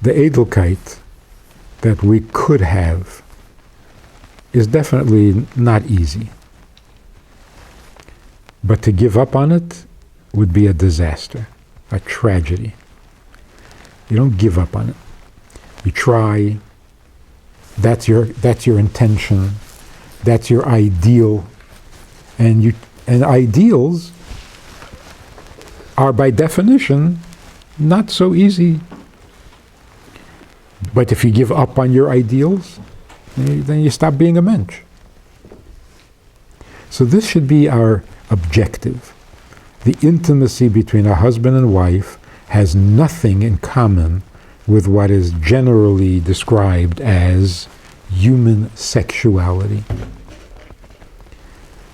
The Edelkeit that we could have is definitely not easy. But to give up on it would be a disaster, a tragedy. You don't give up on it. You try. That's your intention. That's your ideal. And ideals are by definition not so easy. But if you give up on your ideals, then you stop being a mensch. So this should be our objective. The intimacy between a husband and wife has nothing in common with what is generally described as human sexuality.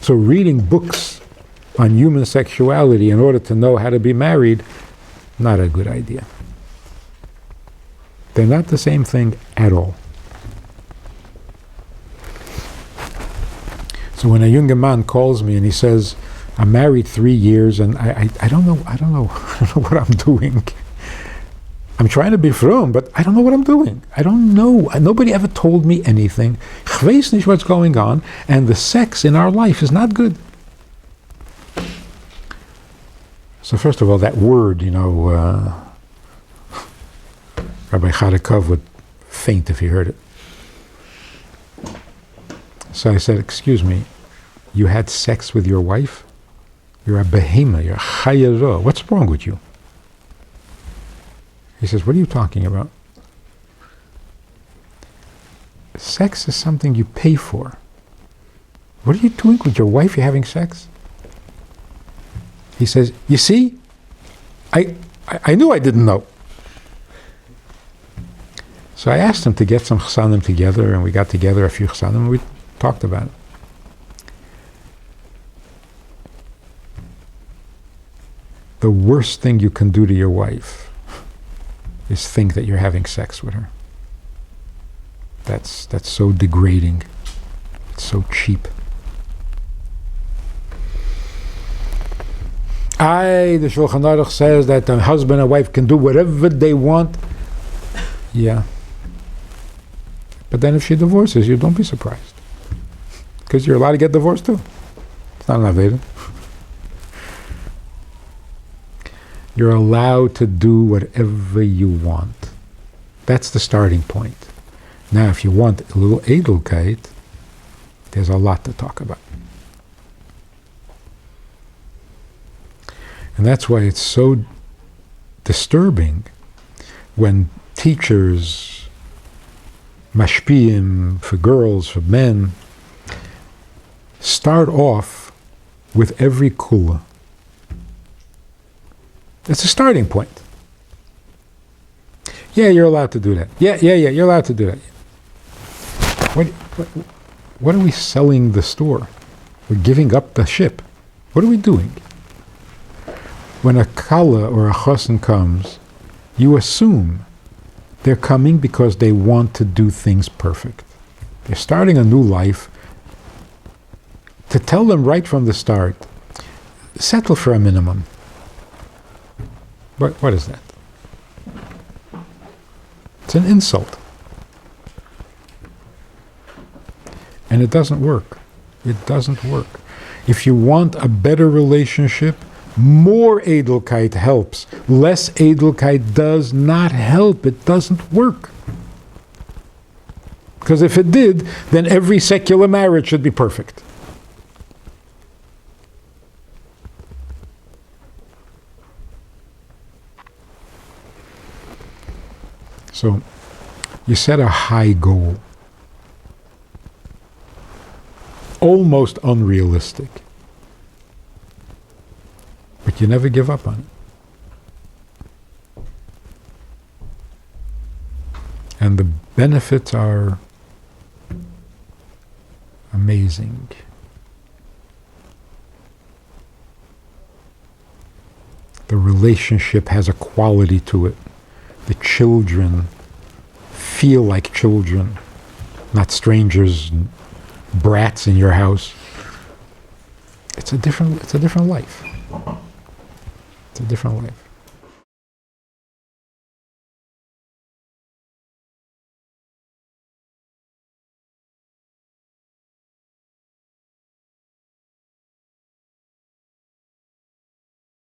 So reading books on human sexuality in order to know how to be married, not a good idea. They're not the same thing at all. So when a younger man calls me and he says, I'm married 3 years and I don't know what I'm doing. I'm trying to be frum, but I don't know what I'm doing. I don't know. Nobody ever told me anything. Ich weiß nicht what's going on, and the sex in our life is not good. So first of all, that word, Rabbi Chadakov would faint if he heard it. So I said, excuse me, you had sex with your wife? You're a behemoth, you're a chayero. What's wrong with you? He says, what are you talking about? Sex is something you pay for. What are you doing with your wife? You're having sex? He says, you see, I knew I didn't know. So I asked him to get some Chassanim together, and we got together a few Chassanim, and we talked about it. The worst thing you can do to your wife is think that you're having sex with her. That's so degrading. It's so cheap. The Shulchan Aruch says that the husband and wife can do whatever they want. Yeah. But then if she divorces you, don't be surprised. Because you're allowed to get divorced too. It's not an Aveda. You're allowed to do whatever you want. That's the starting point. Now, if you want a little Edelkeit, there's a lot to talk about. And that's why it's so disturbing when teachers, Mashpia for girls, for men, start off with every kula. It's a starting point. Yeah, you're allowed to do that. Yeah, you're allowed to do that. What are we selling the store? We're giving up the ship. What are we doing? When a kala or a chassan comes, you assume they're coming because they want to do things perfect. They're starting a new life. To tell them right from the start, settle for a minimum. What is that? It's an insult. And it doesn't work. It doesn't work. If you want a better relationship, more Edelkeit helps. Less Edelkeit does not help. It doesn't work. Because if it did, then every secular marriage should be perfect. So, you set a high goal. Almost unrealistic. But you never give up on it. And the benefits are amazing. The relationship has a quality to it. The children feel like children, not strangers and brats in your house. It's a different life. It's a different life.